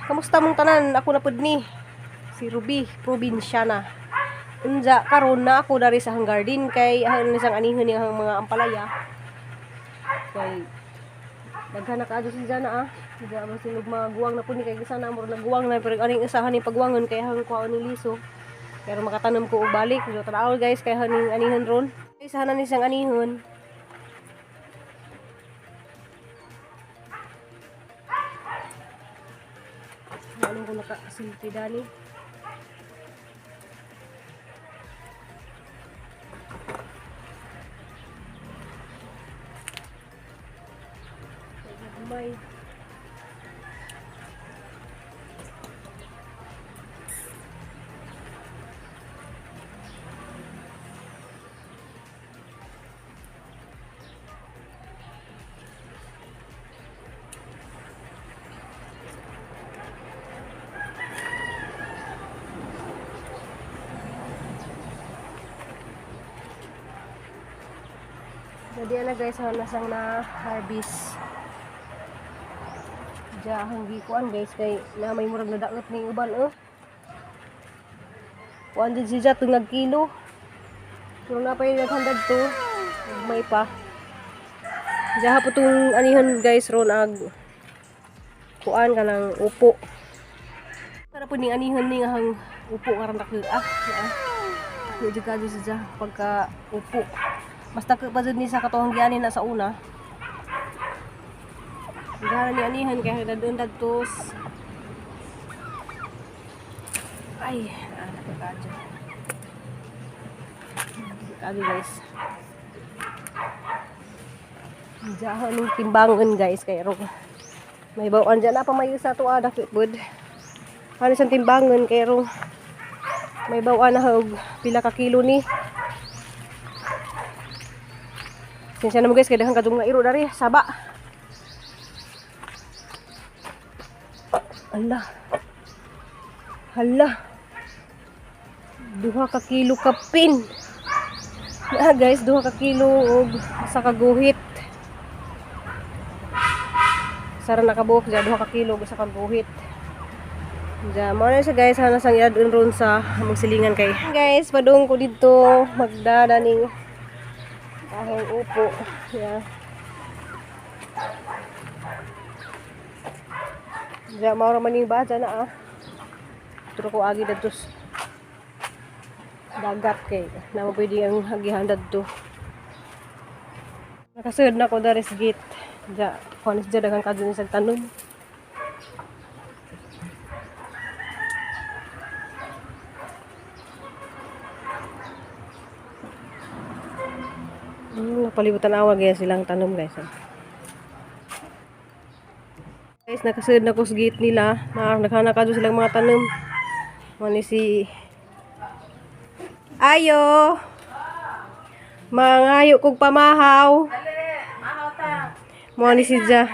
Kamusta mong tanan? Ako na pud ni si Ruby, probinsyana. Unja karon na ako dari sa hang garden kay ang isang anihon ni ang mga ampalaya. Kay daghan na kaadto si Jana Diya ba sinog maguwang na pud ni kay sana mo naguwang na pero aning usahan ni pagwangon kay hang kuha ni liso. Pero makatanom ko og balik. So tanaw guys kay haning anihon ron. Isa na ni siyang anihon. Ano ko nakasilpi dali. May jadi na guys, nasang na harvest. Diya ang gikuan guys kay na may murag na daot ning uban Kuan din siya tungag kilo. Pero na pa yung naghandad to. May pa. Diya po tong anihon guys ron ag kuan ka ng upo. Para po ning anihon ning hang upo karon dakil Medyo ka siya pagka upo. Basta kapag ni sa katuhang gianin na sa una. Gara ni anihan kaya dadun dadtos. Ay, nakakadyo. Kagi guys. Diyan ng timbangon guys kay ro. May bawaan dyan na pa may sa tuwa dakit bud. Ano siyang timbangon kay ro. May bawaan na og pila ka kilo ni. Sinsya na mo guys, kaya dahan kadung nga iro dari, saba. Hala. Hala. 2 ka kilo kapin. Guys, 2 ka kilo og sa kaguhit. Sara nakabuok dyan, 2 ka kilo og sa kaguhit. Dyan, muna siya guys, hana sang iadun ron sa magsilingan kay. Guys, padung ko dito, magdadaning kahing upo. Yeah. Diya maura maning ba dyan na Turo ko agi dados dagat kay na mo pwede ang hagihan dadto. Nakasud na ko dari sa gate. Diya konis dyan dagang kadun sa tanom. Napalibutan awag yan silang tanom guys. Guys, nakasunod na ko sa gate nila. Naghanakado silang mga tanom. Mani si Ayo. Mangayo kog pamahaw. Mani si Ja.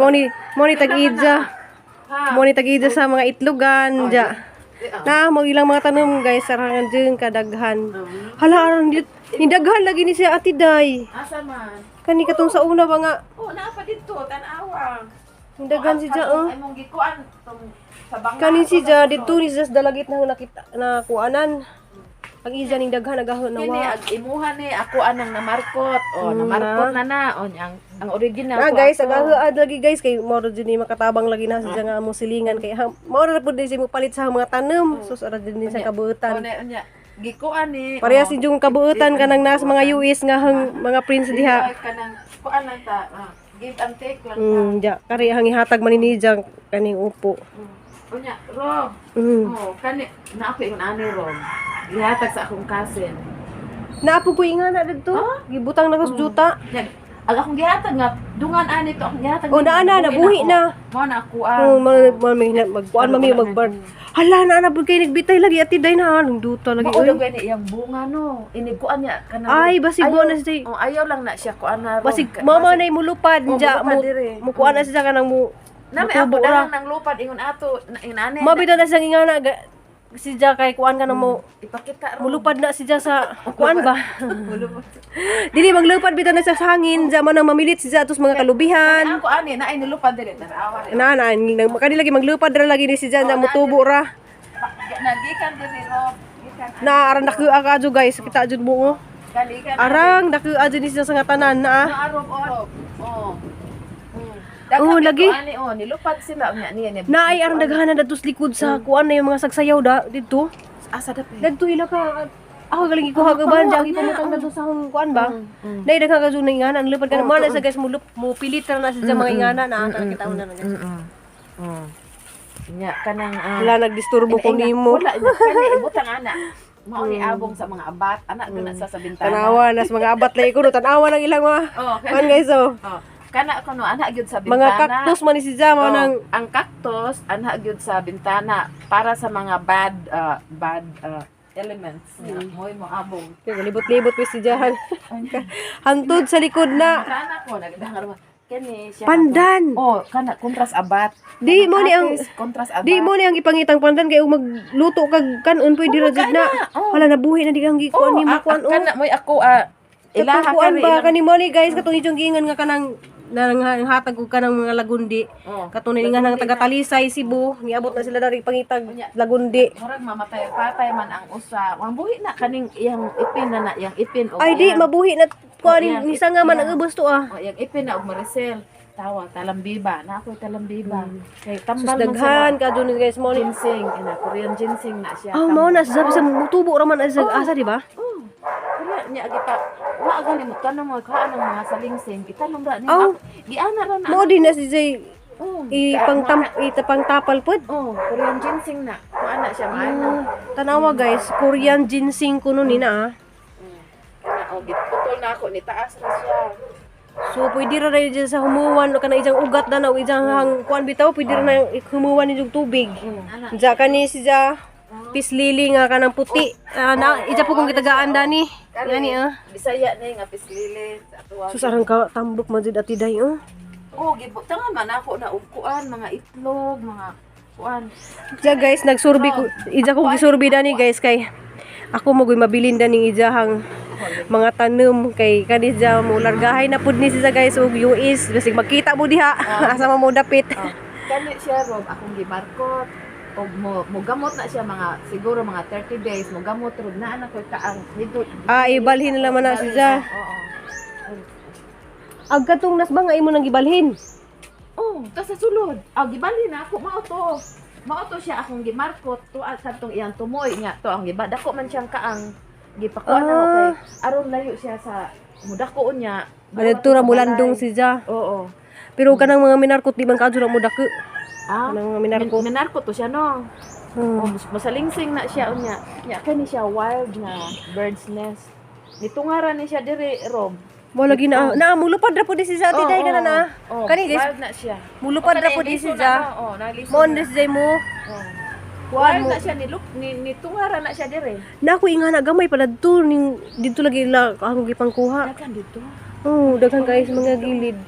Moni tag-idja. Moni tag-idja sa mga itlogan. Ja. Na, ilang mga tanom guys. Sarangan dyan kadaghan. Hala, ni daghan lagi ni siya Ate Day. Asa man? Kani katong sa una ba nga? Oh, naa pa dito, tan-awa. Ni daghan si Ja Ay mong gikuan tong sa bangka. Kani si Ja dito ni sa dalagit nang nakita na kuanan. Ang isa ning daghan nagahon na Kini wa. ag imuha ni ako anang namarkot. Oh, namarkot na. Oh, ang original Na ko. guys, agahaad lagi guys kay moro jud ni makatabang lagi na sa nga among silingan kay moro ra pud di mo palit sa mga tanom. Sus ara jud ni sa kabuutan. Unya, gikuan ni. Parehas si yung kabuutan kanang nas mga US nga hang mga prince diha. Kanang kuan lang ta. Give and take lang ta. Ja, kari hang ihatag man ni Jang kaning upo. Unya, ro. Oh, kani na ako ingon ani ro. Gihatag sa akong cousin. Naapo ko ingana didto. Gibutang na ko sa juta. Ang akong gihatag nga dungan ani to akong gihatag. O naa na buhi na. Mo na ako Oh, magkuan mami magbar. Hala na pud kay nagbitay lagi Ate Day na nang duta lagi. Maulog gani iyang bunga no. Iniguan niya kanang. Ay, basig mo na siya. Oh, ayaw lang na siya kuan na. Basig mama na mulupad ja mo. Mukuan na siya kanang mo. Nami ako lang nang lupad ingon ato inane. Mabida na siyang ingana siya kay kuan ka na mo Ipakita ro. mulupad na siya sa kuan ba? Mulupad. Dili maglupad bitaw na siya sa hangin, sa man mamilit siya atos mga kalubihan. Ako ani na ay nilupad dili tanawa. Na makani lagi maglupad ra lagi ni siya na mutubo ra. Nagikan diri ro. Gikan. Na arang daku adyo guys, kita adyo mo. Kalikan. Arang daku adyo ni siya sa nga tanan na. Arob orob. Oh. Oh, lagi. Ani nilupad sila unya niya. Na ay arang daghanan datos likod sa kuan na yung mga sagsayaw da dito. Asa dapat. Dadto ila ka ako galing ikuha ka ba diyan ipamutang na sa hang kuan ba? Nay daghan ka jud ingana ang lupad ka mo na sa guys mo pilit ra na sa mga ingana na kita una na guys. Nya kanang Wala nagdisturbo ko nimo. Wala kani ibutang ana. Mao ni abong sa mga abat, anak guna sa bintana. Tanawa nas mga abat lay ko tanawa ng ilang mga. Oh, Kuan guys oh. Kana kuno anak gyud sa Mga bintana. cactus man ni si Jama nang Ang cactus anak gyud sa bintana para sa mga bad elements. Moy mo abong. libot-libot mi si Jahan. Hantod sa likod na. Kana ko nagdangar mo. Kani siya. Pandan. Oh, kana kontras abat. Di mo ni ang kontras abat. di mo ni ang ipangitang pandan kay magluto kag kanon pwede ra jud na. Wala nabuhi na di kang gikuan ni mo kuan oh. Kana moy ako ilaha Kuan kari ba kani mo ni guys katong inyong giingan nga kanang hatag og kanang mga lagundi. Katong nga nang taga Talisay Cebu, niabot na sila dari pangitag lagundi. murag mamatay patay man ang usa. Mambuhi na kaning iyang ipin na yang ipin og Ay di iyang- mabuhi na kuan yan. ni sanga man ang ubos to ah. Oh, yang ipin na og Maricel. Tawa talambiba na ako talambiba. Kay Sus tambal man daghan ka dun guys mo ni. ginseng ina Korean ginseng na siya. Oh, mao na sabi sa mutubo ra man sa asa di ba? Kaya niya kita wa gali mo tanong mo kaan ang mga salingsing itanong ra ni Oh. giana ra na. Mao din na si Jay Oh. ipang tapal pod. Oh, Korean ginseng na. Kuana siya maana. Tanawa guys, Korean ginseng kuno ni na ah. Kana og gitutol na ako ni taas ra siya. So pwede ra na dyan sa humuwan o kana ijang ugat na o ijang hang kuan bitaw pwede ra na humuwan ni tubig. Ana. Diya kani siya pislili nga kanang puti. Na ija po kung gitagaan dani. Yani ah. Bisaya na nga pislili sa tuwa. Sus arang ka tambok man jud ati day oh. Oh, gibutangan man ako na og kuan mga itlog, mga kuan. Diya guys nagsurbi ko ija ko gisurbi dani guys kay ako mo gyud mabilin daning ijahang mga tanom kay kani siya mo largahay na pud ni siya guys og US basig makita mo diha asa mo dapit. Kani siya rob akong gibarkot og mo gamot na siya mga siguro mga 30 days mo gamot rod na anak ko kaang higod. Ibalhin na man na siya. Oo. Ag katong nas ba nga imo nang gibalhin? Oh, tas sa sulod. Gibalhin na ako mao to. Mao to siya akong gimarkot to kadtong iyang tumoy nya to ang giba dako man siyang kaang gipakuan ako kay aron layo siya sa mudako niya. Adto ra mulandong siya. Oo. Pero kanang mga minarkot di man kadto ra mo dako. Kanang mga minarkot. Minarkot to siya no. Oh, masalingsing na siya unya. Nya kani siya wild na bird's nest. Nitungaran ni siya diri Rob. Mo lagi na mulupad ra pud di siya ati day kana na. Kani guys, wild na siya. mulupad ra pud di siya. Oh, nalisod. Mo on siya mo. Wild na siya nitungaran na siya diri. Na ako ingana gamay pala dito ning dito lagi la ang gipangkuha. Dagan dito. Oh, daghan guys mga gilid.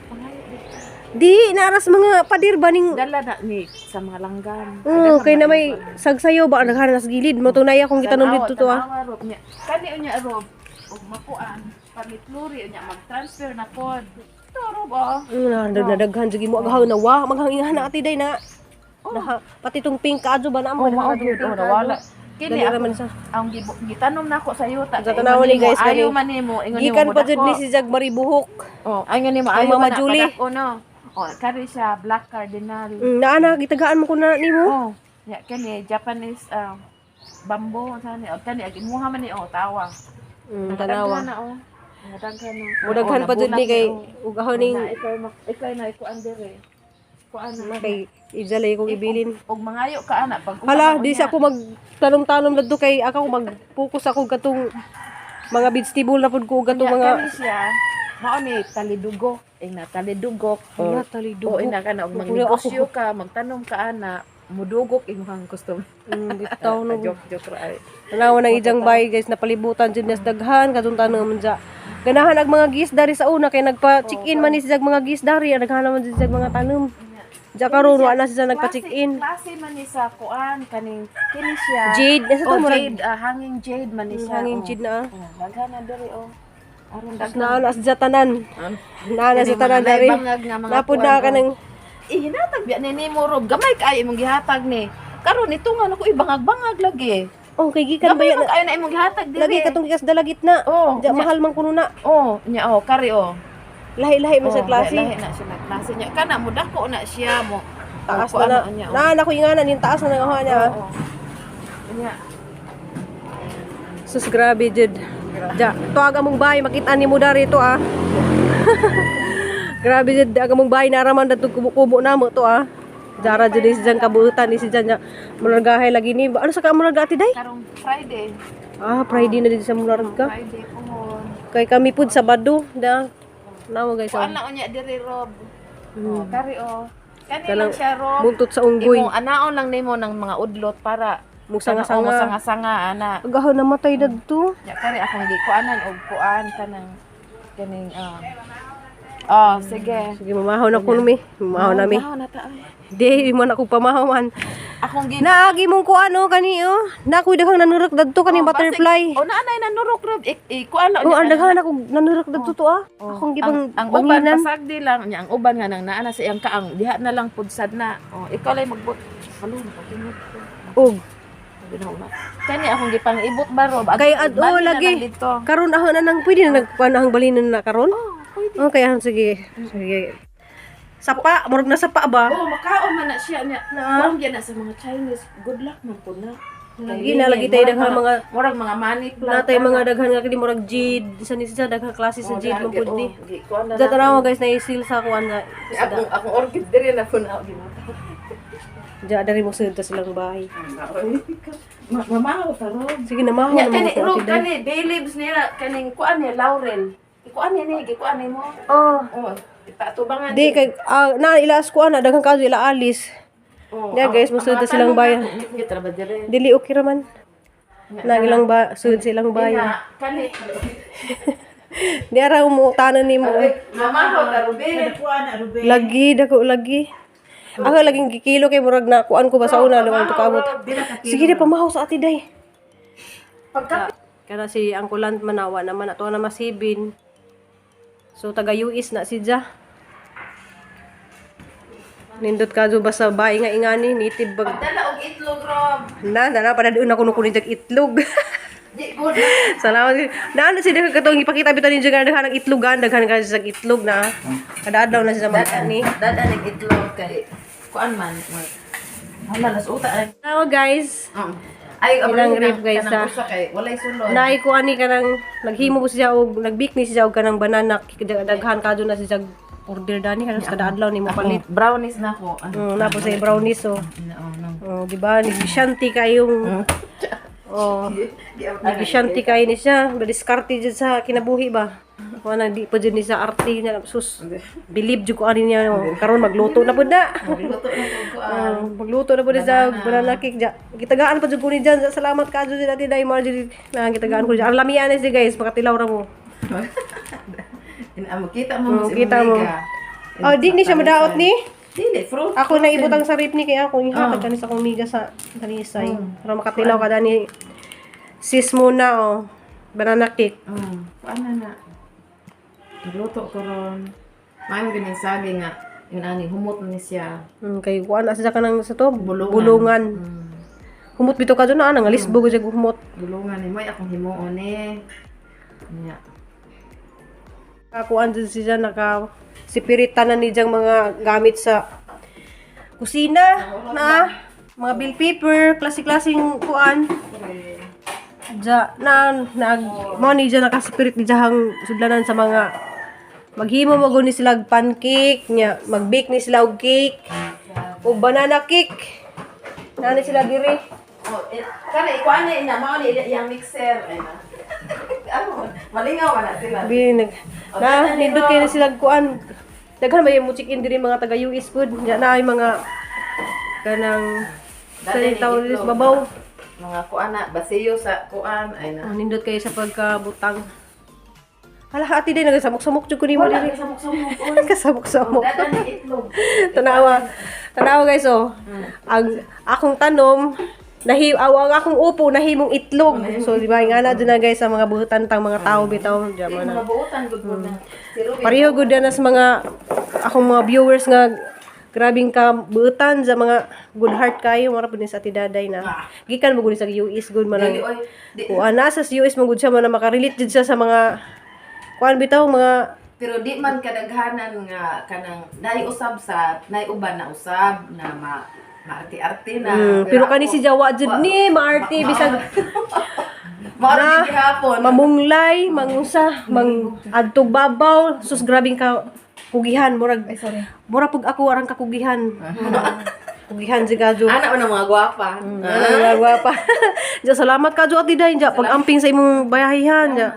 Di naras mga padir ba ning Dala na ni sa mga langgam. kay na may sagsayo ba naghanas sa gilid mo tunay akong gitanom dito to ah. Tanawa, Rob, niya. Kani unya Rob, og makuan, pamitluri unya mag-transfer na pod. Ito Rob oh. Nadaghan jud mo agahaw na wa maghanginghan na ati day na. Pati tong pink kadto ba na mo nawala. Kini Dali ako raman sa. ang gitanom na ako sa yuta. Sa tanawan ni guys Ayaw kani. man nimo, ingon nimo. Gikan pa jud ni si Jag Maribuhok. Oh, ay nga nimo Ang ayaw Mama man na Julie. padako, no. Oh, kari siya black cardinal. Naana gitagaan mo ko na nimo. Oh, ya kani Japanese bamboo sani. O kani agimuha man ni tawa. Tanawa. Na oh. Daghan na. Mudaghan pa jud ni kay ugahaw ning Ikaw na ikuan dire. Kuan na. kay ijalay kong ibilin. Og mangayo ka ana pag Hala, di sa ako magtanom-tanom ladto kay ako mag-focus ako katong mga vegetable na pud ko katong mga kani siya. Mao ni talidugok, na talidugok. Wala, talidugok. O ina ka na og magnegosyo ka, magtanom ka ana, mudugok imong gusto. bitaw no. Joke ra ay. Tanawa nang ijang bay guys napalibutan jud nas daghan katong tanom man dya. Ganahan ang mga gisdari sa una kay nagpa-check-in man ni sa mga gisdari, daghan man jud sa mga tanom. Diya karon wa na siya nagpa-check-in. Klase man ni sa kuan kaning kini siya. Jade, nasa to Oh, murag jade, hanging jade man ni siya. hanging jade na. Daghan na diri oh. Aron Tapos daghan. na sa tanan. Na Kini sa tanan mga dari. naibangag nga mga Napud kuwan, na ka oh. ng Hinatag biya ni mo Rob. Gamay kay imong gihatag ni. Karon ito nga ako ibangag-bangag lagi. oh kay gikan ba Gamay yan? man kayo na imong gihatag diri. Lagi katong gikas dalagit na. Oh, Diya nya- mahal man kuno na. Oh, nya oh, kari oh. Lahi-lahi man sa klase. Lahi na siya na klase niya. Kana mo dako na siya mo. Taas Oh, na na. kuan niya, oh. Na ko ingana ning taas na nga niya. Oo. Nya. Sus grabe jud. Ja, tuag among bahay makita ni mo dari to ah. Grabe jud aga mong bahay naraman dadto kubo namo to ah. Jara jud si jan kabuutan ni si jan mulagahay lagi ni. Ano sa ka mulaga ati day? Karong Friday. Ah, Friday na din sa mulaga. Friday po. Kay kami pud Sabado da. Namo guys. Kuan na unya diri Rob. Oh, kari oh. Kani Kanang lang siya Rob. buntot sa unggoy. Imong anaon lang nimo ng mga udlot para Musanga-sanga. sanga ana. Agaw namatay dadto. Ya kari akong gikuanan og kuan kanang kaning sige. Sige mamahaw na ko mi. Mamahaw na mi. Mahaw na ta ay. Di man ako pamahawan. Akong Naagi mong kuano kani oh. Nakoy daghang nanurok dadto kani butterfly. O naanay na nurok Rob. Kuan na Oh, ang daghan ako nanurok dadto to ah. Akong gibang ang uban banginan. pasagdi lang nya ang uban nga nang naana sa iyang kaang diha na lang pudsad na. Oh, ikaw lay magbut. Halon patingod ko. Og Kani akong gipang ibot ba Rob? kay adto lagi. Karon ako na nang pwede na nagpanahang balinan na karon. Oh, kaya sige. Sige. Sapa, murag na sapa ba? Oh, makaon man na siya niya. Na? Murag yan na sa mga Chinese. Good luck man po na. Lagi na lagi tayo daghang mga Murag mga money plant. natay mga daghan nga kini murag jade, isa ni siya daghang klase sa jade man pud ni. Kuan na. Diyan tanaw mo guys na isil sa kuan nga. Akong orchid diri na po na. Diyan dari mo sud silang bahay. Mamahaw ta Rob. Sige na mahaw Nya na kani mo Rob ko kani bay leaves nila kaning kuan ni laurel. Ikuan ni gikuan ni mo. Oh. Oh, ipatubangan. Di kay na ilas ko ana daghang kaso ila alis. Diya guys, musud ta silang bayan. Kita ba diri? Dili okay raman. Na ilang ba sud silang bayan. Kani. Di ara mo tanan nimo. Mamahaw ta Ruben. Lagi dako lagi. Ako laging gikilo kay murag na kuan ko ba sa una luwang tukabot. Sige na pamahaw sa ati day. Pagka Kana si Angkulant manawa naman ato na masibin. So taga US na si Ja. Nindot ka ba sa bahay nga ingani nitib bag. dala og itlog Rob. Na pada doon ako nukunin jag itlog. Di good. Salamat. Na si daghang katong ipakita bitaw ni jag daghan ng itlogan, daghan ka sa itlog na. Kada adlaw na siya mga ni. Dada nig itlog kay kuan man. Hala las uta ay. Hello guys. Ay Ilang rib, guys, kanang ah. usa kay walay sulod. Naay ko ani kanang naghimo ko siya og nagbik ni siya og kanang banana daghan kadto na siya order dani kanang kada adlaw ni mo palit. Brownies na ko. Napo sa brownies so. Di ba nag-shanty kayong nag-shanty kayo ni siya, diskarte dyan sa kinabuhi ba? Kung di pa dyan ni sa arte na sus. Believe jud ko ani niya karon magluto na pud na. Magluto na pud sa banana cake ja. Gitagaan pa jud ko ni dyan. Salamat ka jud dati dai Marjorie. Na gitagaan ko dyan. Ang lamian ni guys, makatilaw ra mo. Kita mo Kita mo. Oh, di ni siya madaot ni. Dili fruit. Ako na ibutang sa rip ni kaya ako ihatag kani sa akong miga sa talisay. Para makatilaw ka dani. Sis muna oh. Banana cake. Paano na? Luto ko ron. Maayong ganing sagi nga. Yung ani, humot ni siya. Kay kuan asa ka nang sa to? Bulungan. Bulungan. Humot bito ka dun na nang alisbog jud humot. Bulungan ni mo, akong himuon eh. Nya. Kuan jud siya naka sipiritan na ni diyang mga gamit sa kusina na mga bill paper, klase-klaseng kuan. Ja na nag mo ni dyan nakasipirit ni diyang sudlanan sa mga maghimo mo ni sila og pancake nya mag-bake ni sila og cake o banana cake. Nani sila diri. Kani ikuan na ina mao ni yang mixer ay na. Ano? Malingaw na sila. Binag na nindot kayo na sila kuan. Daghan ba yung music in diri mga taga US food. Nya na ay mga kanang sa tawag sa babaw. Mga kuan na basiyo sa kuan ay na. Nindot kayo sa pagkabutang. Hala, ati din nagasamok-samok jud ko nimo Wala, diri. kasamok-samok. Kasamok-samok. Dada ni itlog. Tanawa guys oh. Ang akong tanom ang akong upo nahimong itlog. So di ba nga na dyan na guys sa mga buhutan tang mga tao bitaw Di diyan na. mga buutan gud po na. Si Ruby. Pareho gud na sa mga akong mga viewers nga grabing ka buutan sa mga good heart kayo mara pud ni sa tidaday na. Gikan mo gud sa US good man Dili, ang oy. Di- kuan na sa US man gud siya man na makarelate jud siya sa mga kuan bitaw mga Pero di man kadaghanan nga kanang nay usab sa nay uban na usab na maarte-arte na. pero kani si Jawa jud ni maarte bisag Mara di gihapon. mamunglay, mangusa, adtog babaw, sus grabing ka kugihan murag sorry. mura pug ako arang kakugihan. Kugihan si Gajo. Anak mo ng mga gwapa. Ano gwapa. Ja salamat Gajo at diday ja pag amping sa imong bayahihan ja.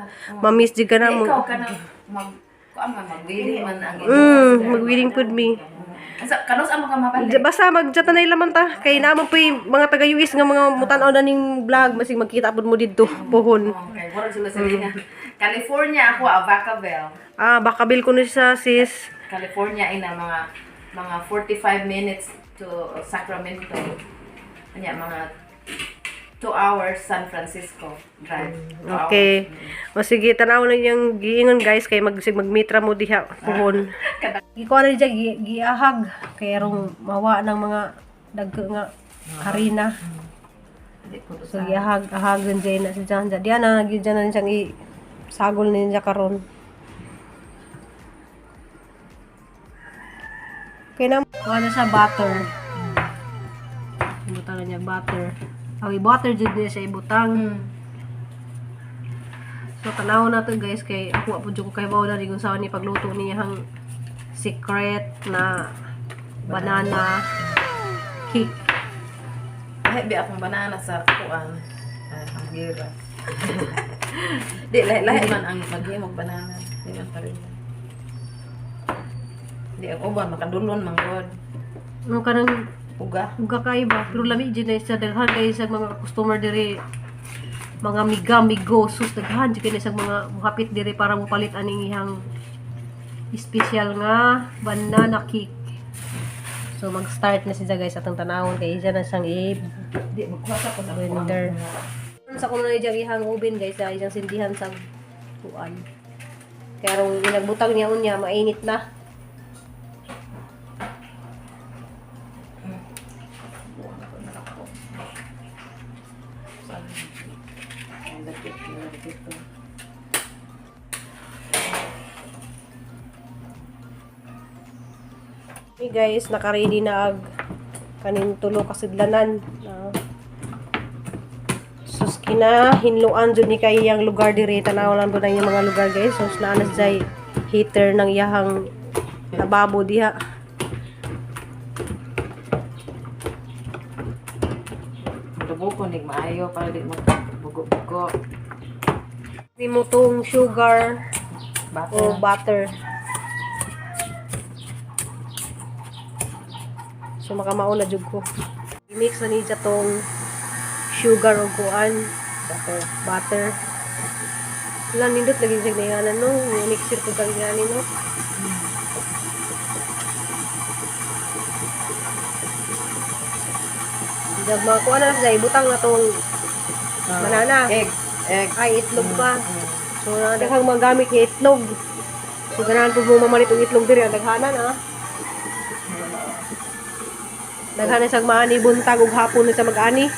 Mamiss jud ka na mo. Ikaw ka na mag-willing man ang Mag-willing pud me. Kanos ang mga mabalik? Basta magjatanay laman ta kay naman po'y mga taga US nga mga mutanaw na ning vlog masig magkita pud mo didto pohon. Okay, mura sila sa linya. California ako, Vacaville. Baka bil ko ni sa sis. California ina mga 45 minutes to Sacramento. Anya mga 2 hours San Francisco drive. 2 Okay. O sige, tanaw lang yung giingon guys kay magmitra mo diha pohon. Kada Ikaw na diya giahag kay rong mawa ng mga dagko nga harina. di ko So giahag diyan na si Jan. Diyan na nagyan na siyang sagol niya karon. Kaya na kuha na sa butter. Ibutang na niya butter. Butter jud niya sa ibutang. So tanaw na to guys kay ako po jud ko kay bawo na kung saan ni pagluto niya hang secret na banana cake. Lahi akong banana sa kuan. Ang gira. Di lahi man ang maghimog banana. Di man pa rin. Di ang uban makadulon man god. No kanang Uga. uga kay ba pero lami jud na sa daghan kay sa mga customer diri mga migo sus daghan jud kay sa mga muhapit diri para mopalit aning ihang special nga banana cake. So mag-start na siya guys atong tanawon kay isa na siyang Di magkuha ko sa blender. Sa kuno na diyang ihang oven guys sa isang sindihan sa kuan. Kaya rong inagbutang niya unya mainit na. Okay guys, naka-ready na ag kanin tulo kasidlanan. Sus kina hinluan jud ni kay iyang lugar diri tanaw lang do na yung mga lugar guys. Sus naa na jay heater ng iyahang lababo diha. Dugo ko nig maayo para di mo bugo-bugo. Ni mo tong sugar o butter. So makamauna jud ko. I-mix na niya tong sugar o kuan, butter. Lang nindot lagi sa ngayon no, mixer ko kang gani no. Dag mga kuan na sa ibutang na tong banana. Egg. Ay itlog pa. So daghang magamit ni itlog. So ganahan po mo mamalit og itlog diri ang daghanan ha. Daghan sa maani buntag ug hapon sa mag-ani.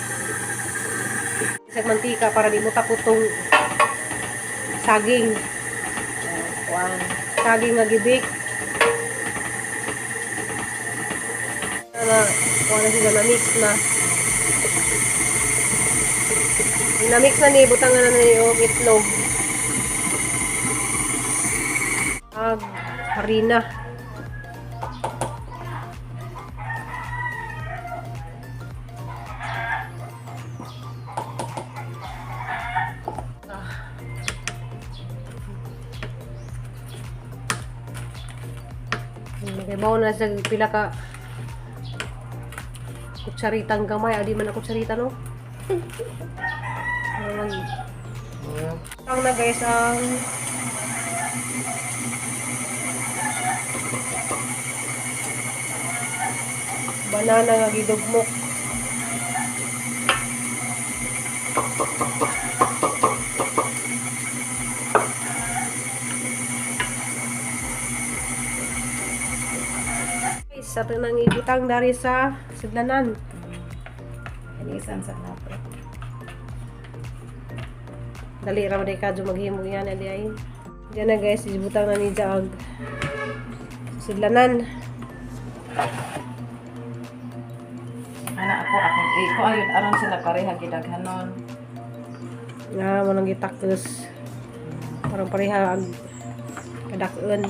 Sa mantika para di mo tapot tong saging. Kuan. Saging nga gibik. Kuha na sila na mix na. Na-mix na ni, butangan na ni og itlog. Harina. Nagaybaw na sa pila ka kutsaritang gamay. Adi man na kutsarita no? Ang na guys ang Banana nga gidugmok. Sa nang ibutang dari sa sidlanan. Inisan sa nato. Dali ra man ka maghimo yan adi ay. Diyan na guys, ibutang na ni Jaag. Sidlanan. Ana ako ko ayun aron sila pareha gidaghanon. Nga mo nang gitakos. Parang pareha ang kadakon.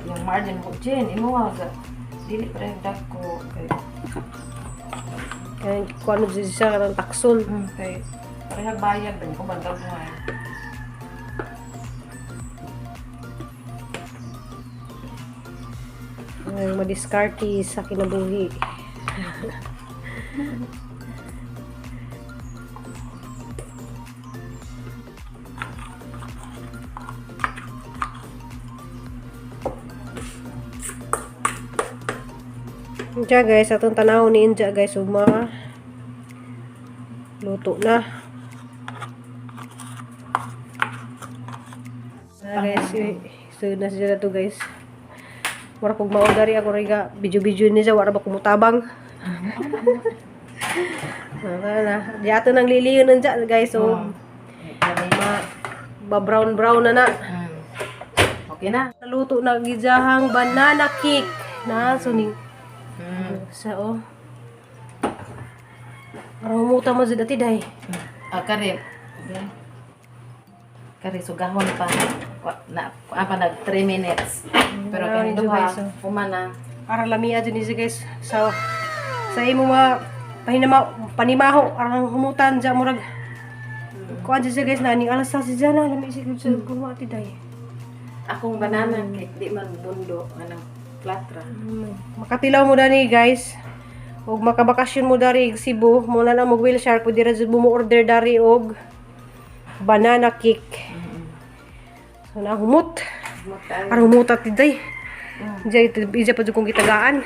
Yung margin mo Jen, imo ga dili pareha dagko kay Kaya kung ano siya karang takson. kay pareha bayad din ko banda mo ay. Ngayon madiskarte sa kinabuhi. Diya guys, atong tanaw ni Inja guys, luto na. Guys, so na siya to guys. Wala kong maudari ako riga video-video ni siya, wala ba kumutabang. Na. Di ato nang liliyon nandiya guys, so ba-brown na. Okay na. Naluto na gijahang banana cake na suning sa Aramuta mo dati day. Kare. Kare sugahon pa. Apa nag 3 minutes. Pero kani duha humana. Para lamia dyan siya guys. Sa imo panimaho arang humutan dyan murag. Kuan dyan siya guys na aning alas sa dyan na lami siya sa kumati day. Akong banana cake di man bundo anang platra. Makatilaw mo dani guys. Og makabakasyon mo dari Cebu, mo na mo wheelchair pwede ra jud mo order dari og banana cake. So na humot. Arang humutat day. Ija pa jud kong gitagaan.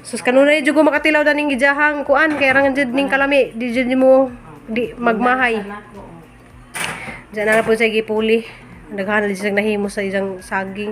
Sus kanunay jud ko makatilaw daning gijahang kuan kay rangan jud ning kalami di jud mo di magmahay. Diyan na po siya gipuli. Naghanal siya nahimo sa isang saging.